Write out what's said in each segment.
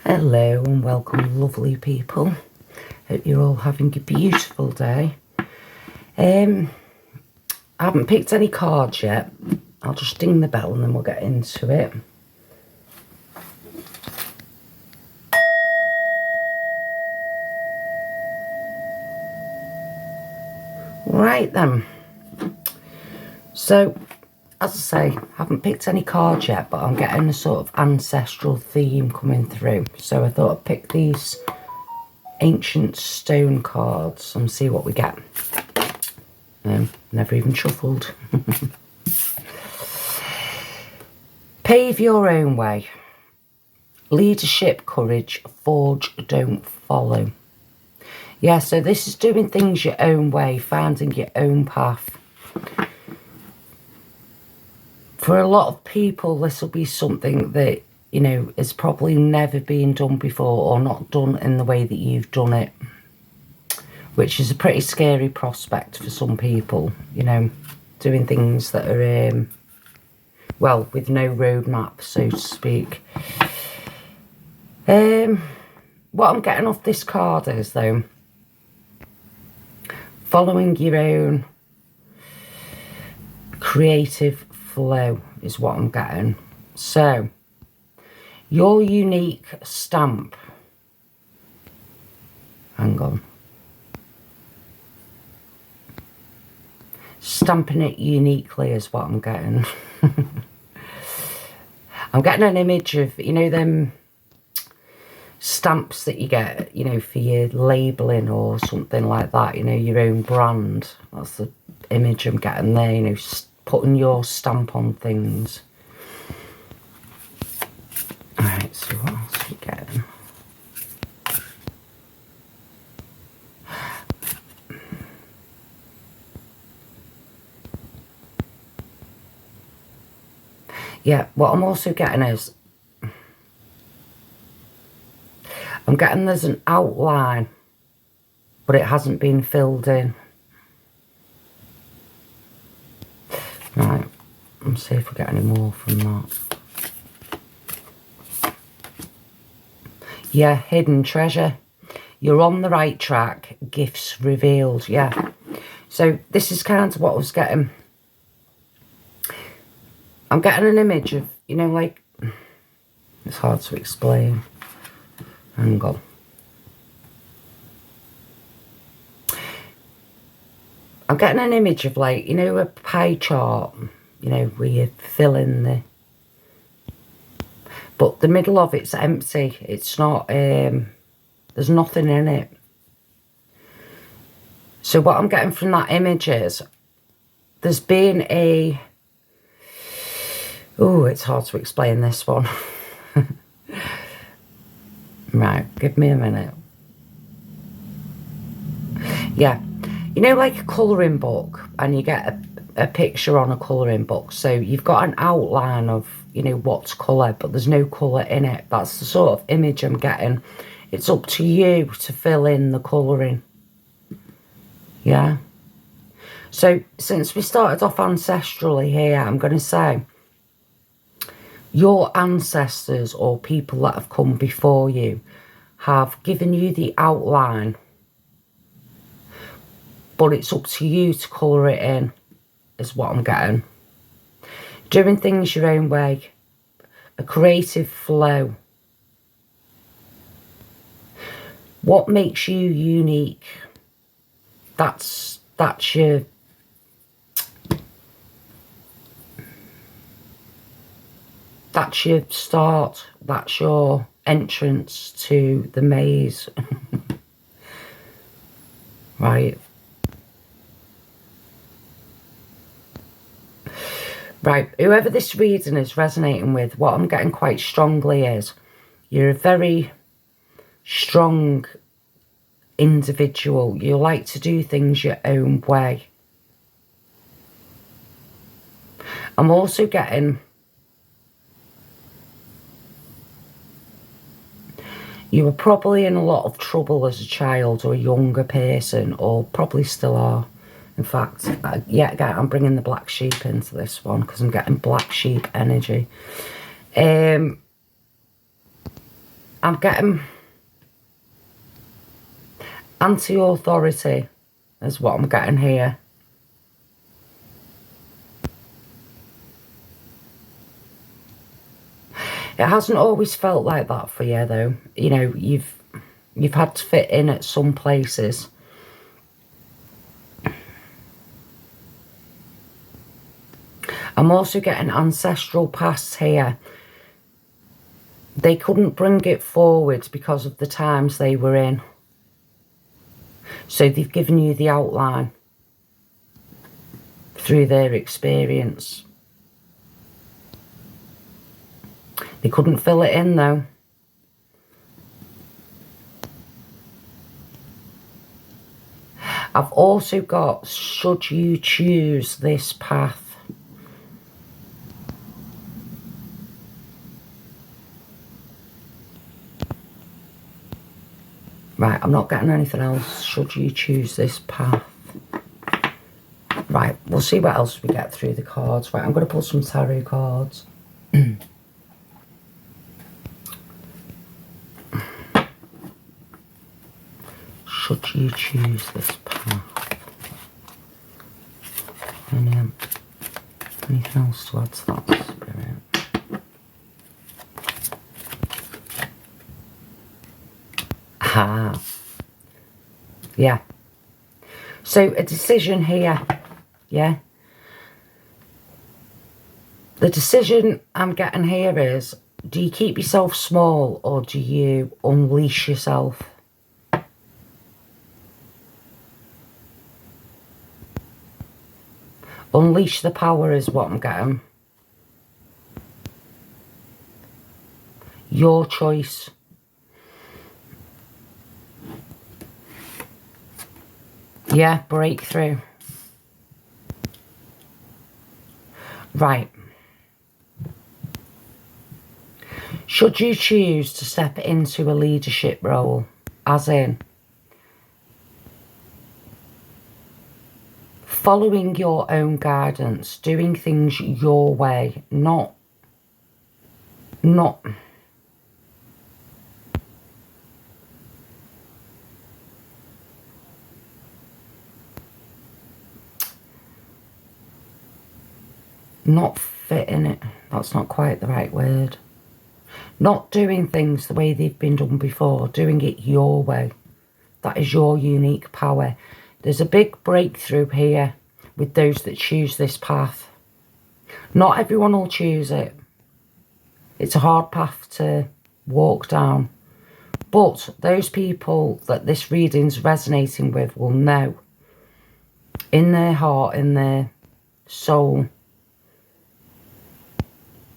Hello and welcome, lovely people. Hope you're all having a beautiful day. I haven't picked any cards yet. I'll just ding the bell and then we'll get into it. Right then. So, as I say, I haven't picked any cards yet, but I'm getting a sort of ancestral theme coming through. So I thought I'd pick these ancient stone cards and see what we get. Never even shuffled. Pave your own way. Leadership, courage, forge, don't follow. Yeah, so this is doing things your own way, finding your own path. For a lot of people, this will be something that, you know, has probably never been done before or not done in the way that you've done it, which is a pretty scary prospect for some people, you know, doing things that are, well, with no roadmap, so to speak. What I'm getting off this card is, though, following your own creative flow is what I'm getting. So, your unique stamp. Hang on. Stamping it uniquely is what I'm getting. I'm getting an image of, you know, them stamps that you get, you know, for your labelling or something like that, you know, your own brand. That's the image I'm getting there, you know, putting your stamp on things. Alright, so what else are we getting? Yeah, what I'm also getting is, I'm getting there's an outline, but it hasn't been filled in. Right, let's see if we get any more from that. Yeah, hidden treasure. You're on the right track. Gifts revealed. Yeah. So this is kind of what I was getting. I'm getting an image of, you know, like, it's hard to explain. Hang on. I'm getting an image of, like, you know, a pie chart, you know, where you fill in the... But the middle of it's empty. It's not, there's nothing in it. So what I'm getting from that image is, there's been a... Oh, it's hard to explain this one. Right, give me a minute. Yeah. You know, like a colouring book, and you get a picture on a colouring book. So you've got an outline of, you know, what's colour, but there's no colour in it. That's the sort of image I'm getting. It's up to you to fill in the colouring. Yeah. So since we started off ancestrally here, I'm going to say, your ancestors or people that have come before you have given you the outline, but it's up to you to colour it in, is what I'm getting. Doing things your own way. A creative flow. What makes you unique? That's your... That's your start. That's your entrance to the maze. Right. Right, whoever this reading is resonating with, what I'm getting quite strongly is, you're a very strong individual. You like to do things your own way. I'm also getting... You were probably in a lot of trouble as a child or a younger person, or probably still are. In fact, yeah, I'm bringing the black sheep into this one because I'm getting black sheep energy. I'm getting anti-authority is what I'm getting here. It hasn't always felt like that for you, though. You know, you've had to fit in at some places. I'm also getting ancestral past here. They couldn't bring it forward because of the times they were in. So they've given you the outline through their experience. They couldn't fill it in, though. I've also got, should you choose this path. Right, I'm not getting anything else. Should you choose this path. Right, we'll see what else we get through the cards. Right, I'm going to pull some tarot cards. Should you choose this path? Anything else to add to that, Spirit? Ah. Yeah. So, a decision here. Yeah. The decision I'm getting here is, do you keep yourself small or do you unleash yourself? Unleash the power is what I'm getting. Your choice. Yeah, breakthrough. Right. Should you choose to step into a leadership role, as in following your own guidance, doing things your way, not fitting it. That's not quite the right word. Not doing things the way they've been done before, doing it your way. That is your unique power. There's a big breakthrough here with those that choose this path. Not everyone will choose it. It's a hard path to walk down. But those people that this reading's resonating with will know in their heart, in their soul,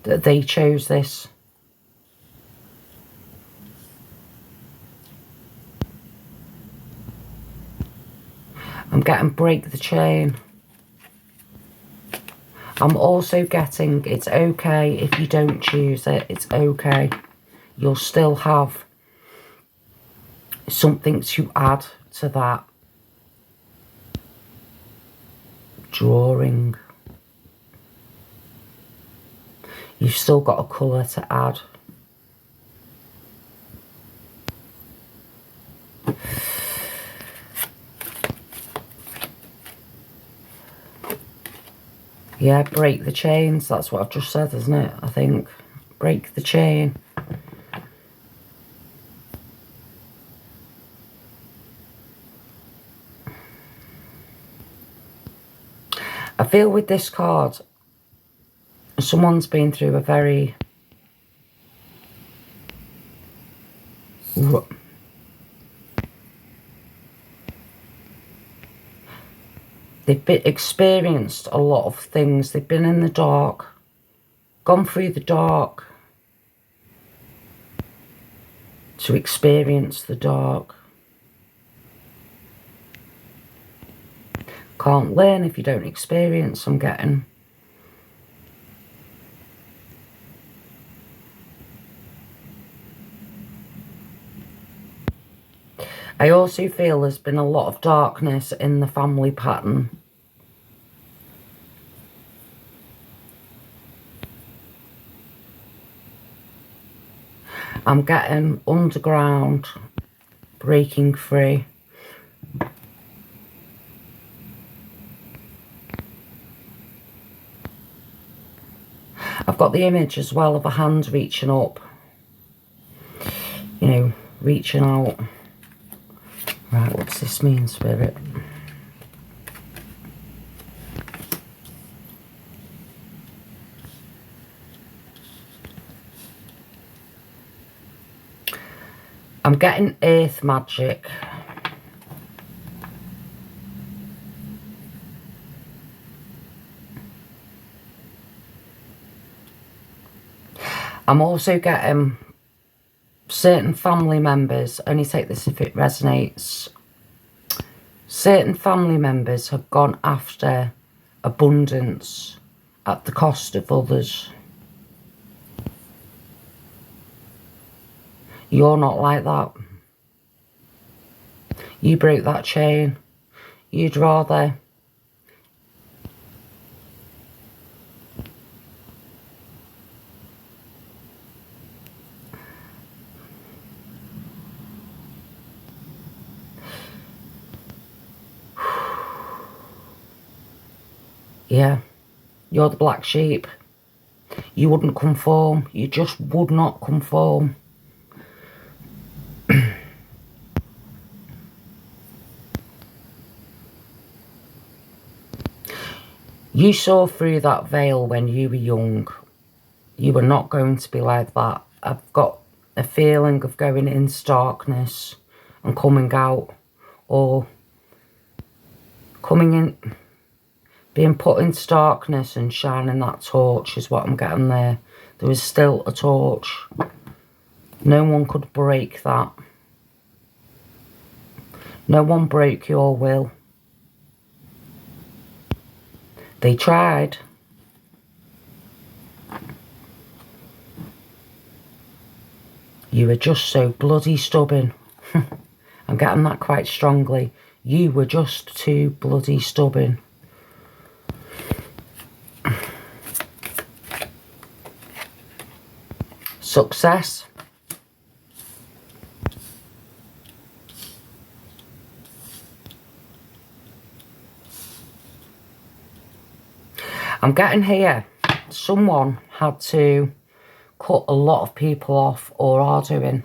that they chose this. I'm getting break the chain. I'm also getting it's okay if you don't choose it. It's okay. You'll still have something to add to that drawing. You've still got a colour to add. Yeah, break the chains. That's what I've just said, isn't it? I think. Break the chain. I feel with this card, someone's been through a very they've experienced a lot of things. They've been in the dark, gone through the dark to experience the dark. Can't learn if you don't experience, I'm getting. I also feel there's been a lot of darkness in the family pattern. I'm getting underground, breaking free. I've got the image as well of a hand reaching up, you know, reaching out. Right, what's this mean, Spirit? I'm getting earth magic. I'm also getting certain family members, only take this if it resonates, certain family members have gone after abundance at the cost of others. You're not like that. You broke that chain. You'd rather yeah, you're the black sheep. You wouldn't conform. You just would not conform. You saw through that veil when you were young. You were not going to be like that. I've got a feeling of going into darkness and coming out, or coming in, being put into darkness and shining that torch is what I'm getting there. There is still a torch. No one could break that. No one broke your will. They tried. You were just so bloody stubborn. I'm getting that quite strongly. You were just too bloody stubborn. Success. I'm getting here, someone had to cut a lot of people off, or are doing,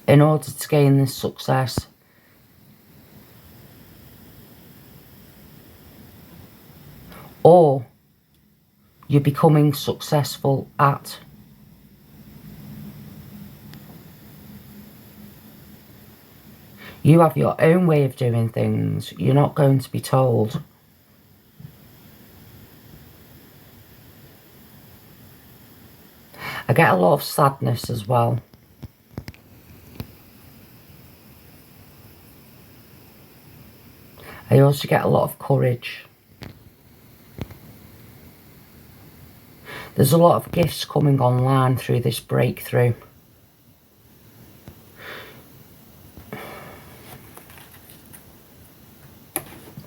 in order to gain this success. Or you're becoming successful at. You have your own way of doing things. You're not going to be told. I get a lot of sadness as well. I also get a lot of courage. There's a lot of gifts coming online through this breakthrough.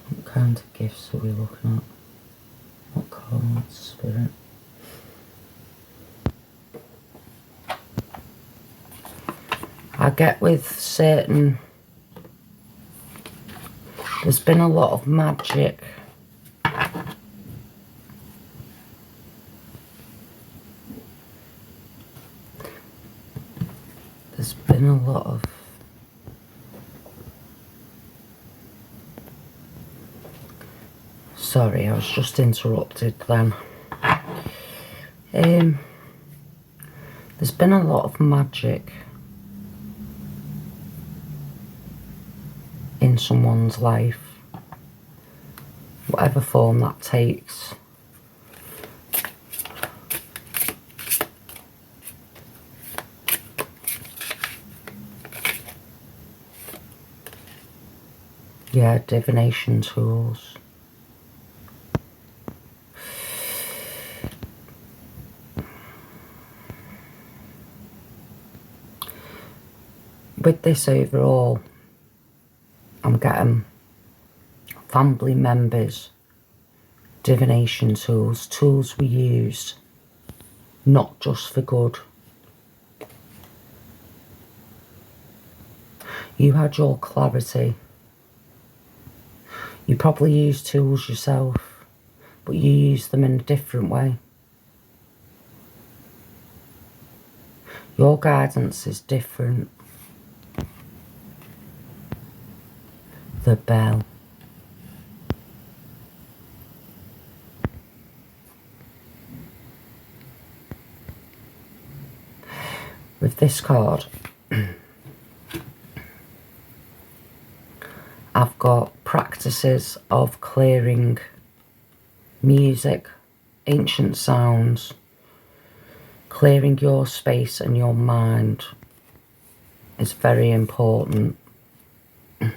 What kind of gifts are we looking at? What cards, Spirit? I get with certain, there's been a lot of magic. There's been a lot of, sorry, I was just interrupted then. There's been a lot of magic in someone's life, whatever form that takes. Yeah, divination tools. With this overall, I'm getting family members, divination tools, tools we use not just for good, You had your clarity. You probably use tools yourself, but you use them in a different way. Your guidance is different. The bell. With this card, I've got practices of clearing music, ancient sounds, clearing your space and your mind is very important. You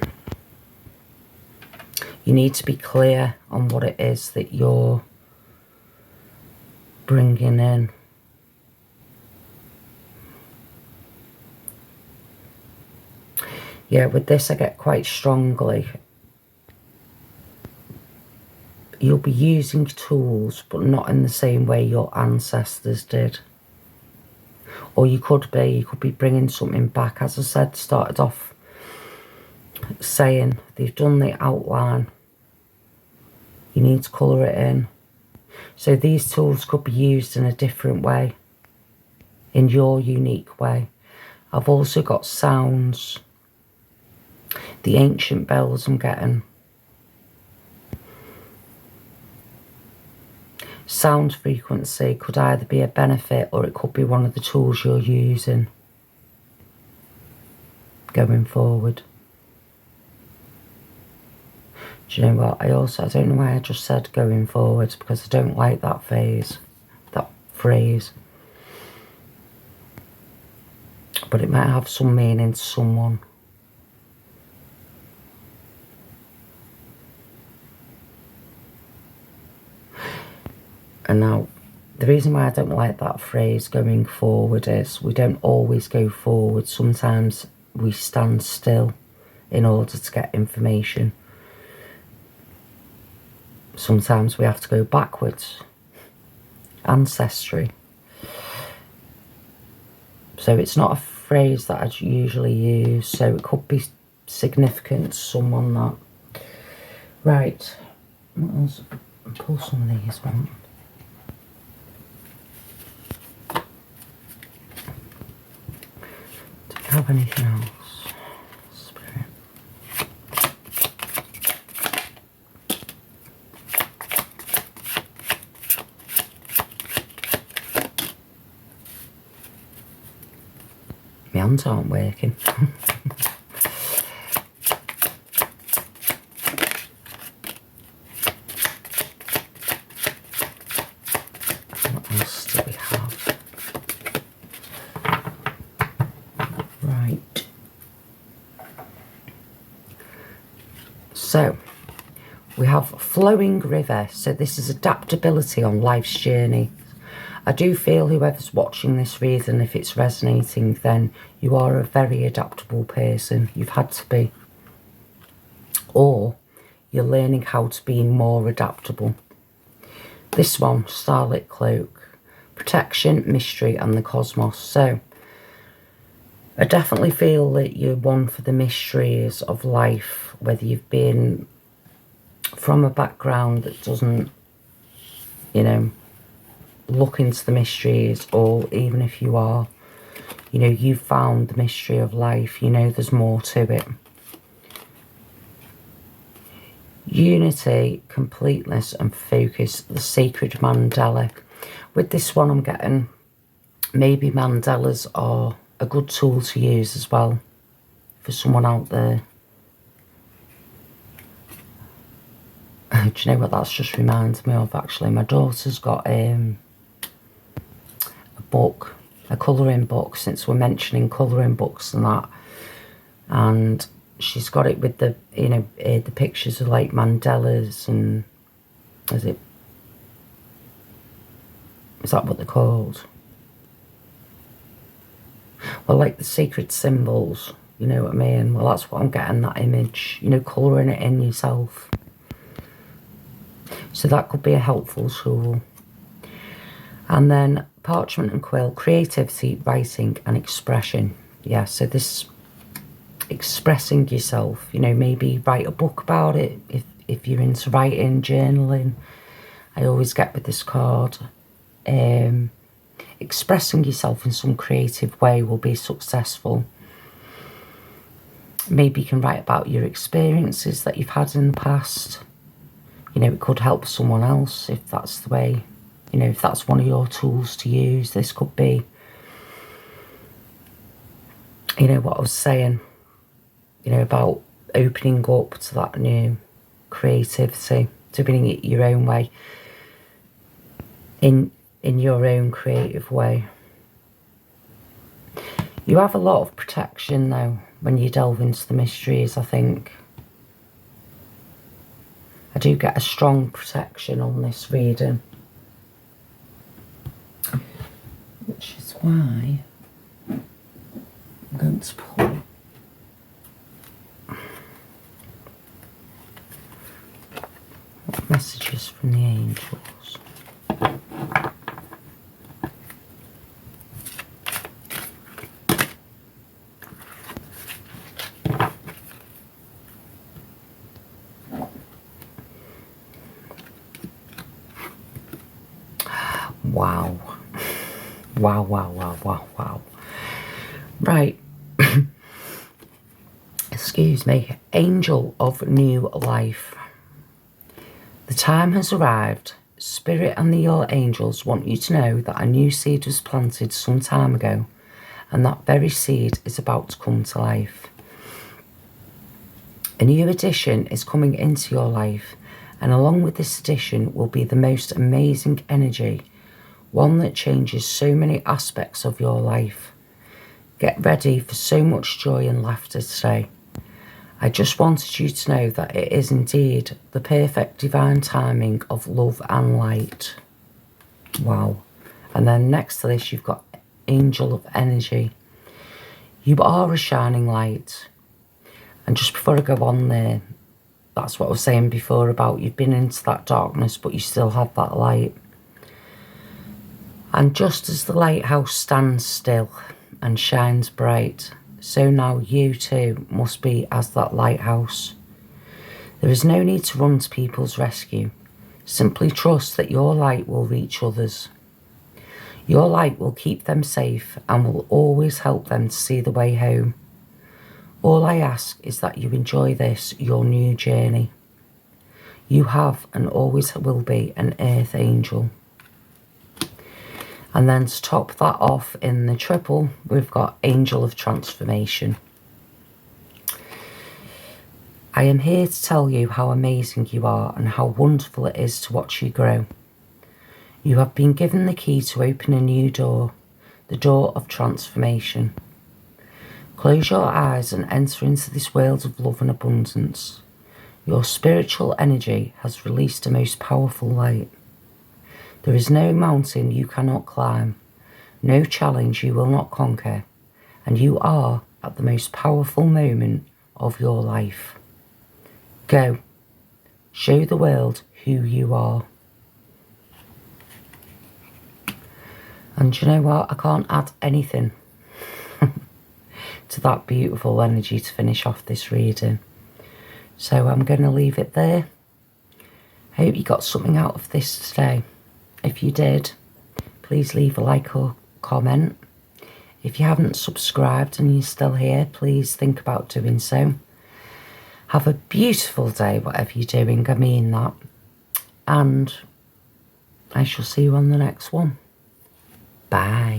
need to be clear on what it is that you're bringing in. Yeah, with this I get quite strongly. You'll be using tools, but not in the same way your ancestors did. Or you could be bringing something back. As I said, started off saying they've done the outline. You need to colour it in. So these tools could be used in a different way, in your unique way. I've also got sounds. The ancient bells I'm getting. Sound frequency could either be a benefit or it could be one of the tools you're using going forward. Do you know what? I don't know why I just said going forward, because I don't like that phrase. But it might have some meaning to someone. And now, the reason why I don't like that phrase going forward is we don't always go forward. Sometimes we stand still in order to get information. Sometimes we have to go backwards. Ancestry. So it's not a phrase that I usually use, so it could be significant to someone that. Right. What else? Pull some of these ones. Do we have anything else? Spirit. My hands aren't working. What else do we have? Right. So, we have flowing river. So this is adaptability on life's journey. I do feel whoever's watching this reading, if it's resonating, then you are a very adaptable person. You've had to be. Or you're learning how to be more adaptable. This one, Starlit Cloak, protection, mystery and the cosmos. So I definitely feel that you're one for the mysteries of life, whether you've been from a background that doesn't, you know, look into the mysteries, or even if you are, you know, you've found the mystery of life, you know there's more to it. Unity, completeness and focus, the sacred mandala. With this one I'm getting maybe mandalas are a good tool to use as well for someone out there. Do you know what that's just reminded me of actually? My daughter's got a book, a colouring book, since we're mentioning colouring books and that, and she's got it with the, you know, the pictures of like mandalas and, is that what they're called? Well, like the sacred symbols, you know what I mean? Well, that's what I'm getting, that image, you know, colouring it in yourself. So that could be a helpful tool. And then parchment and quill, creativity, writing and expression. Yeah, so this expressing yourself, you know, maybe write a book about it if you're into writing, journaling. I always get with this card. Expressing yourself in some creative way will be successful. Maybe you can write about your experiences that you've had in the past. You know, it could help someone else if that's the way, you know, if that's one of your tools to use. This could be, you know, what I was saying, you know, about opening up to that new creativity, doing it your own way, in your own creative way. You have a lot of protection though when you delve into the mysteries, I think. I do get a strong protection on this reading, which is why I'm going to pull messages from the angels. Wow. Wow, wow, wow, wow, wow. Right. Excuse me. Angel of New Life. The time has arrived. Spirit and your angels want you to know that a new seed was planted some time ago, and that very seed is about to come to life. A new addition is coming into your life, and along with this addition will be the most amazing energy, one that changes so many aspects of your life. Get ready for so much joy and laughter today. I just wanted you to know that it is indeed the perfect divine timing of love and light. Wow. And then next to this, you've got Angel of Energy. You are a shining light. And just before I go on there, that's what I was saying before about you've been into that darkness, but you still have that light. And just as the lighthouse stands still and shines bright, so now you too must be as that lighthouse. There is no need to run to people's rescue. Simply trust that your light will reach others. Your light will keep them safe and will always help them to see the way home. All I ask is that you enjoy this, your new journey. You have and always will be an earth angel. And then to top that off in the triple, we've got Angel of Transformation. I am here to tell you how amazing you are and how wonderful it is to watch you grow. You have been given the key to open a new door, the door of transformation. Close your eyes and enter into this world of love and abundance. Your spiritual energy has released a most powerful light. There is no mountain you cannot climb, no challenge you will not conquer, and you are at the most powerful moment of your life. Go, show the world who you are. And you know what? I can't add anything to that beautiful energy to finish off this reading. So I'm going to leave it there. I hope you got something out of this today. If you did, please leave a like or comment. If you haven't subscribed and you're still here, please think about doing so. Have a beautiful day, whatever you're doing, I mean that. And I shall see you on the next one. Bye.